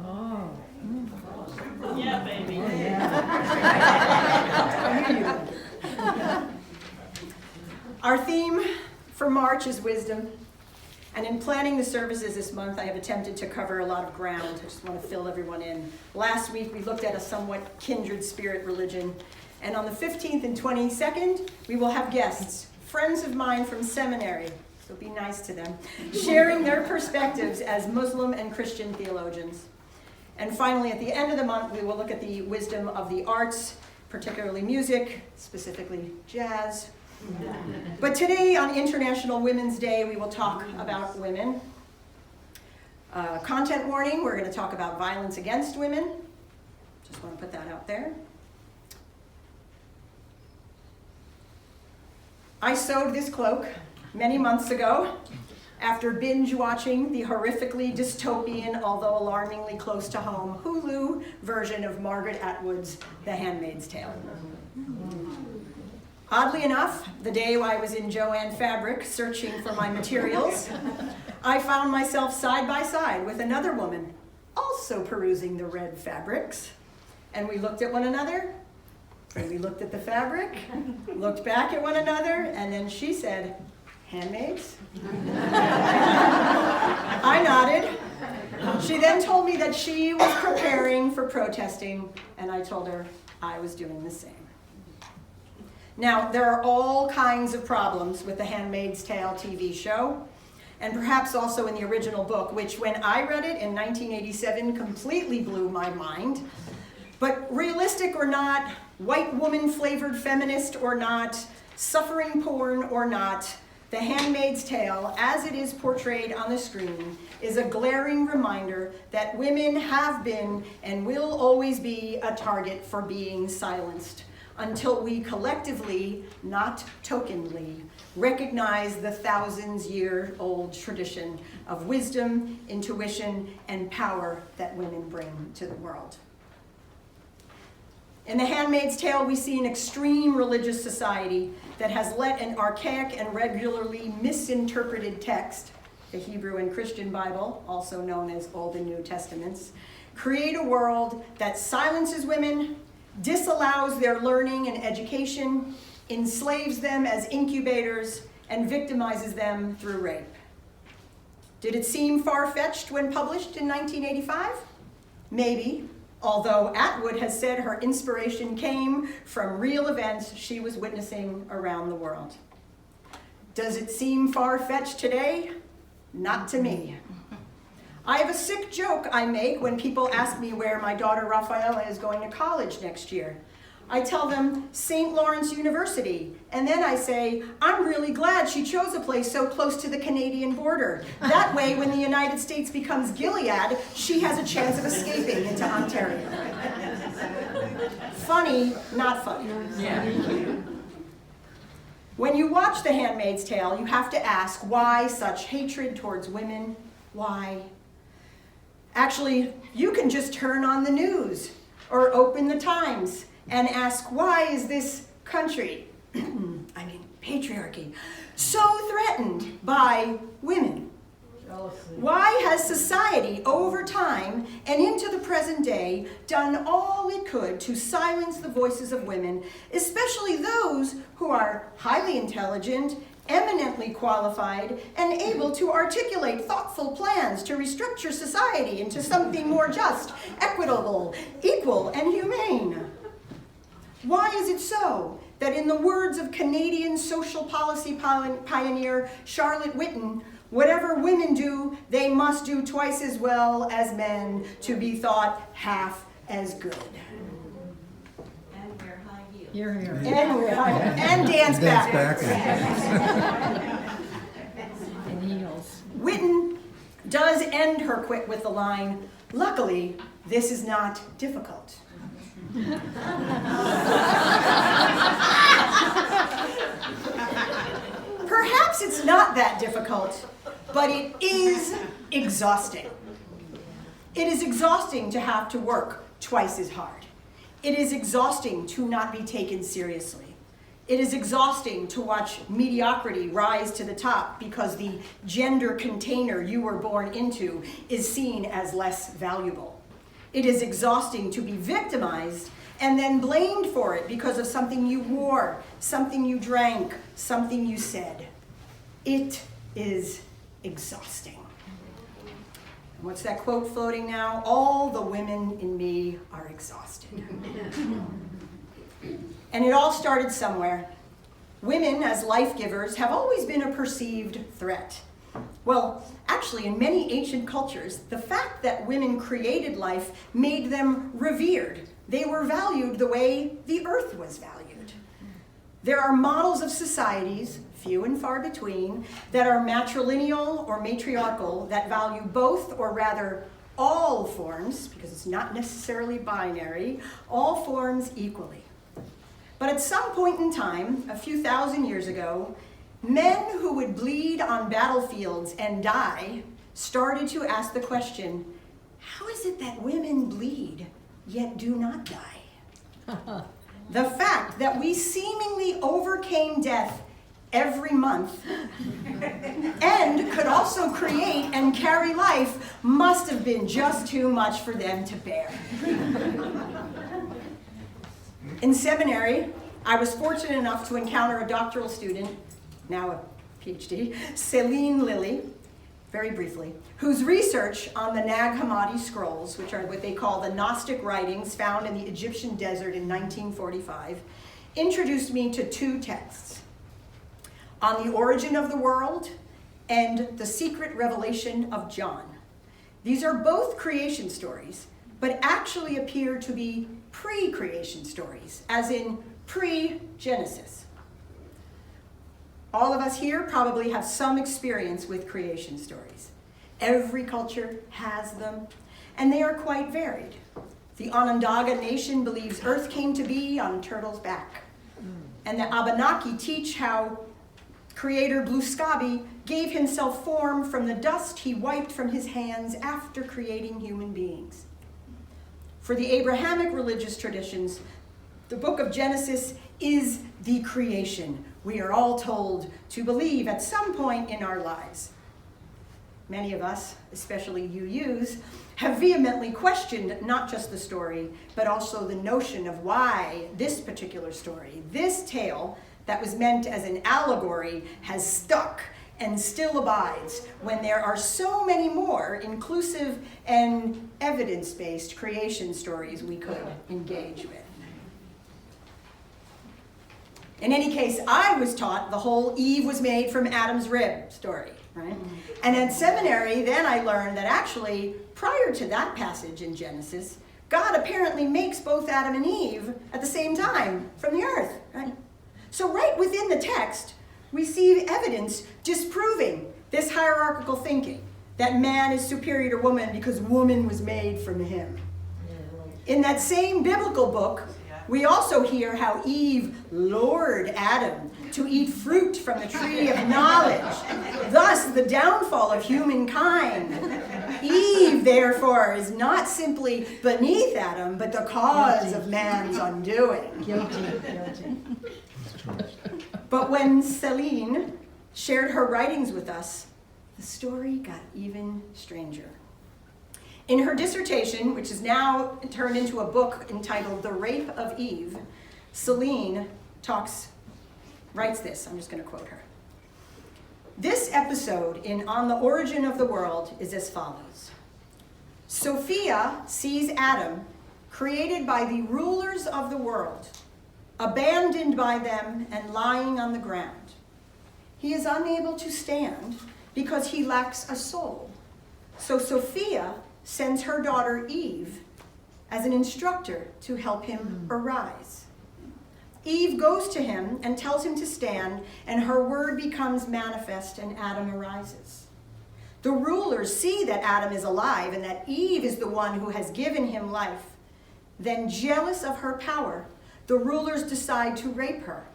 Oh. Yeah, baby. Oh, yeah. Our theme for March is wisdom. And in planning the services this month, I have attempted to cover a lot of ground. I just want to fill everyone in. Last week, we looked at a somewhat kindred spirit religion. And on the 15th and 22nd, we will have guests, friends of mine from seminary, so be nice to them, sharing their perspectives as Muslim and Christian theologians. And finally, at the end of the month, we will look at the wisdom of the arts, particularly music, specifically jazz. But today, on International Women's Day, we will talk about women. Content warning, we're going to talk about violence against women. Just want to put that out there. I sewed this cloak many months ago after binge watching the horrifically dystopian, although alarmingly close to home, Hulu version of Margaret Atwood's The Handmaid's Tale. Oddly enough, the day I was in Joann Fabric searching for my materials, I found myself side by side with another woman, also perusing the red fabrics. And we looked at one another, and we looked at the fabric, looked back at one another, and then she said, "Handmaids?" I nodded. She then told me that she was preparing for protesting, and I told her I was doing the same. Now, there are all kinds of problems with the Handmaid's Tale TV show, and perhaps also in the original book, which when I read it in 1987 completely blew my mind. But realistic or not, white woman-flavored feminist or not, suffering porn or not, The Handmaid's Tale, as it is portrayed on the screen, is a glaring reminder that women have been and will always be a target for being silenced, until we collectively, not tokenly, recognize the thousands-year-old tradition of wisdom, intuition, and power that women bring to the world. In The Handmaid's Tale, we see an extreme religious society that has let an archaic and regularly misinterpreted text, the Hebrew and Christian Bible, also known as Old and New Testaments, create a world that silences women, disallows their learning and education, enslaves them as incubators, and victimizes them through rape. Did it seem far-fetched when published in 1985? Maybe, although Atwood has said her inspiration came from real events she was witnessing around the world. Does it seem far-fetched today? Not to me. I have a sick joke I make when people ask me where my daughter Rafaela is going to college next year. I tell them St. Lawrence University, and then I say, I'm really glad she chose a place so close to the Canadian border. That way, when the United States becomes Gilead, she has a chance of escaping into Ontario. Funny, not funny. Yeah. When you watch The Handmaid's Tale, you have to ask, why such hatred towards women? Why? Actually, you can just turn on the news or open the Times and ask, why is this country, patriarchy, so threatened by women? Why has society, over time and into the present day, done all it could to silence the voices of women, especially those who are highly intelligent, eminently qualified, and able to articulate thoughtful plans to restructure society into something more just, equitable, equal, and humane? Why is it so that, in the words of Canadian social policy pioneer Charlotte Whitten, whatever women do, they must do twice as well as men to be thought half as good? And wear high heels. Here. And dance backwards. And heels. Whitten does end her quit with the line, "Luckily, this is not difficult." Perhaps it's not that difficult, but it is exhausting. It is exhausting to have to work twice as hard. It is exhausting to not be taken seriously. It is exhausting to watch mediocrity rise to the top because the gender container you were born into is seen as less valuable. It is exhausting to be victimized and then blamed for it because of something you wore, something you drank, something you said. It is exhausting. And what's that quote floating now? All the women in me are exhausted. And it all started somewhere. Women, as life givers, have always been a perceived threat. Well, actually, in many ancient cultures, the fact that women created life made them revered. They were valued the way the earth was valued. There are models of societies, few and far between, that are matrilineal or matriarchal, that value both, or rather all forms, because it's not necessarily binary, all forms equally. But at some point in time, a few thousand years ago, men who would bleed on battlefields and die started to ask the question, how is it that women bleed yet do not die? The fact that we seemingly overcame death every month and could also create and carry life must have been just too much for them to bear. In seminary, I was fortunate enough to encounter a doctoral student, now a PhD, Celine Lilly, very briefly, whose research on the Nag Hammadi scrolls, which are what they call the Gnostic writings found in the Egyptian desert in 1945, introduced me to two texts, On the Origin of the World and The Secret Revelation of John. These are both creation stories, but actually appear to be pre-creation stories, as in pre-Genesis. All of us here probably have some experience with creation stories. Every culture has them, and they are quite varied. The Onondaga Nation believes Earth came to be on a turtle's back. And the Abenaki teach how creator Blue Scabi gave himself form from the dust he wiped from his hands after creating human beings. For the Abrahamic religious traditions, the book of Genesis is the creation we are all told to believe at some point in our lives. Many of us, especially UUs, have vehemently questioned not just the story, but also the notion of why this particular story, this tale that was meant as an allegory, has stuck and still abides when there are so many more inclusive and evidence-based creation stories we could engage with. In any case, I was taught the whole Eve was made from Adam's rib story, right? And at seminary, then I learned that actually, prior to that passage in Genesis, God apparently makes both Adam and Eve at the same time from the earth, right? So right within the text, we see evidence disproving this hierarchical thinking, that man is superior to woman because woman was made from him. In that same biblical book, we also hear how Eve lured Adam to eat fruit from the tree of knowledge, thus the downfall of humankind. Eve, therefore, is not simply beneath Adam, but the cause of man's undoing. Guilty. But when Celine shared her writings with us, the story got even stranger. In her dissertation, which is now turned into a book entitled The Rape of Eve, Celine writes this. I'm just going to quote her. This episode in On the Origin of the World is as follows. Sophia sees Adam, created by the rulers of the world, abandoned by them and lying on the ground. He is unable to stand because he lacks a soul. So Sophia sends her daughter Eve as an instructor to help him arise. Eve goes to him and tells him to stand, and her word becomes manifest, and Adam arises. The rulers see that Adam is alive and that Eve is the one who has given him life. Then, jealous of her power, the rulers decide to rape her.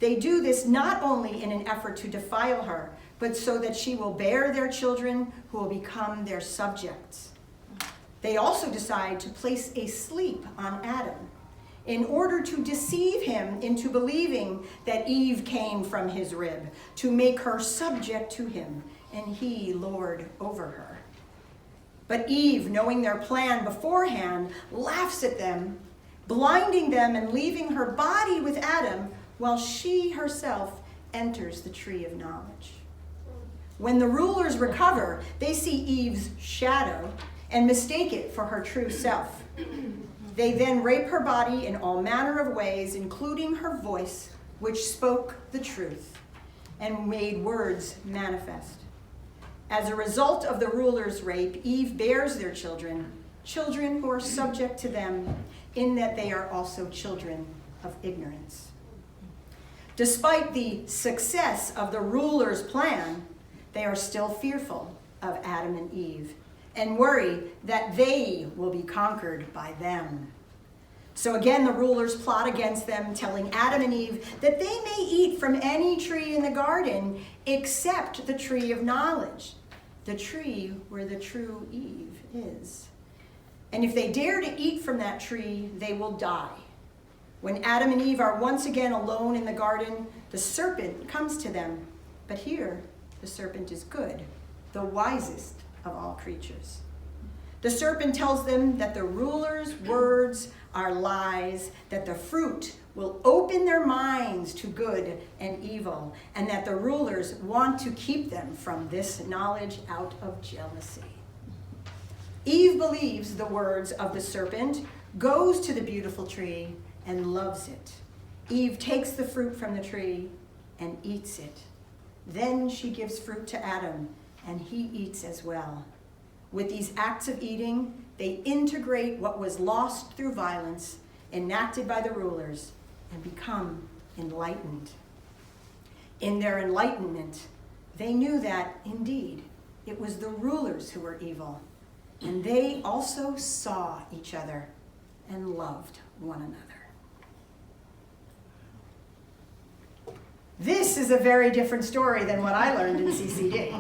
They do this not only in an effort to defile her, but so that she will bear their children who will become their subjects. They also decide to place a sleep on Adam. in order to deceive him into believing that Eve came from his rib, to make her subject to him, and he lord over her. But Eve, knowing their plan beforehand, laughs at them, blinding them and leaving her body with Adam, while she herself enters the tree of knowledge. When the rulers recover, they see Eve's shadow and mistake it for her true self. They then rape her body in all manner of ways, including her voice, which spoke the truth and made words manifest. As a result of the ruler's rape, Eve bears their children, children who are subject to them, in that they are also children of ignorance. Despite the success of the ruler's plan, they are still fearful of Adam and Eve and worry that they will be conquered by them. So again, the rulers plot against them, telling Adam and Eve that they may eat from any tree in the garden except the tree of knowledge, the tree where the true Eve is. And if they dare to eat from that tree, they will die. When Adam and Eve are once again alone in the garden, the serpent comes to them. But here, the serpent is good, the wisest of all creatures. The serpent tells them that the ruler's words are lies, that the fruit will open their minds to good and evil, and that the rulers want to keep them from this knowledge out of jealousy. Eve believes the words of the serpent, goes to the beautiful tree, and loves it. Eve takes the fruit from the tree and eats it. Then she gives fruit to Adam, and he eats as well. With these acts of eating, they integrate what was lost through violence, enacted by the rulers, and become enlightened. In their enlightenment, they knew that, indeed, it was the rulers who were evil, and they also saw each other and loved one another. This is a very different story than what I learned in CCD.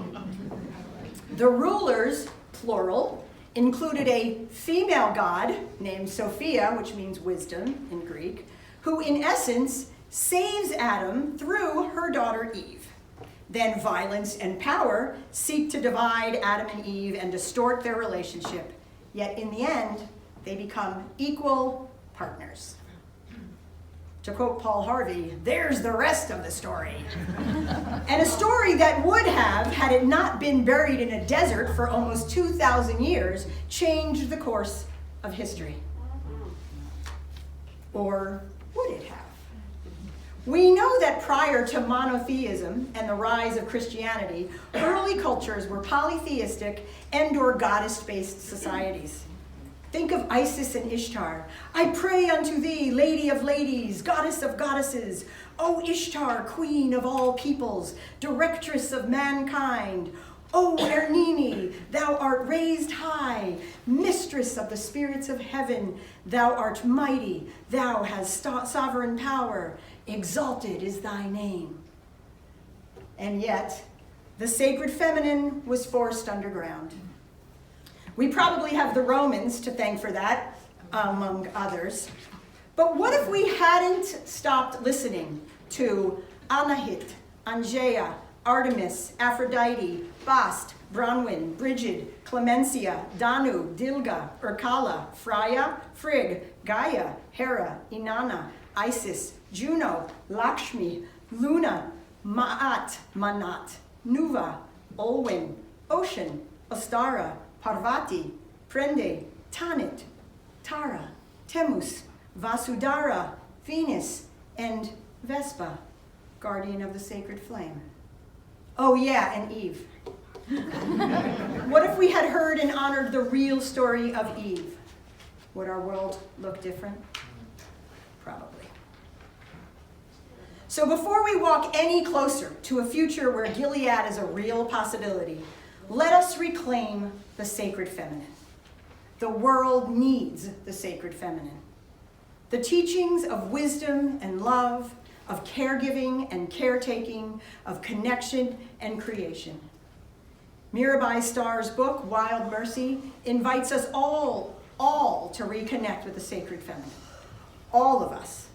The rulers, plural, included a female god named Sophia, which means wisdom in Greek, who in essence saves Adam through her daughter Eve. Then violence and power seek to divide Adam and Eve and distort their relationship. Yet in the end, they become equal partners. To quote Paul Harvey, there's the rest of the story. And a story that would have, had it not been buried in a desert for almost 2,000 years, changed the course of history. Or would it have? We know that prior to monotheism and the rise of Christianity, early cultures were polytheistic and/or goddess-based societies. Think of Isis and Ishtar. I pray unto thee, lady of ladies, goddess of goddesses. O Ishtar, queen of all peoples, directress of mankind. O Ernini, thou art raised high, mistress of the spirits of heaven. Thou art mighty, thou hast sovereign power. Exalted is thy name. And yet, the sacred feminine was forced underground. We probably have the Romans to thank for that, among others. But what if we hadn't stopped listening to Anahit, Angea, Artemis, Aphrodite, Bast, Bronwyn, Brigid, Clemencia, Danu, Dilga, Urkala, Freya, Frigg, Gaia, Hera, Inanna, Isis, Juno, Lakshmi, Luna, Ma'at, Manat, Nuva, Olwyn, Ocean, Ostara, Parvati, Prende, Tanit, Tara, Temus, Vasudhara, Venus, and Vespa, guardian of the sacred flame. Oh yeah, and Eve. What if we had heard and honored the real story of Eve? Would our world look different? Probably. So before we walk any closer to a future where Gilead is a real possibility, let us reclaim the sacred feminine. The world needs the sacred feminine. The teachings of wisdom and love, of caregiving and caretaking, of connection and creation. Mirabai Starr's book, Wild Mercy, invites us all to reconnect with the sacred feminine. all of us,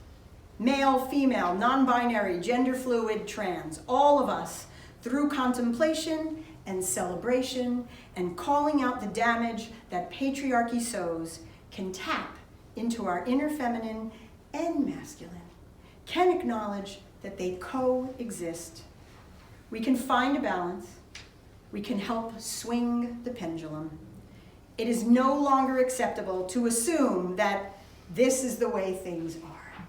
male, female, non-binary, gender fluid, trans, all of us, through contemplation and celebration and calling out the damage that patriarchy sows, can tap into our inner feminine and masculine, can acknowledge that they coexist. We can find a balance. We can help swing the pendulum. It is no longer acceptable to assume that this is the way things are.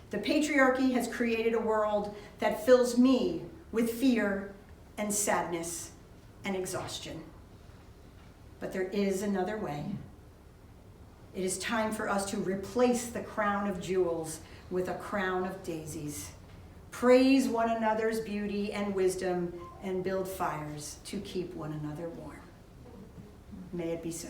The patriarchy has created a world that fills me with fear and sadness and exhaustion. But there is another way. It is time for us to replace the crown of jewels with a crown of daisies. Praise one another's beauty and wisdom and build fires to keep one another warm. May it be so.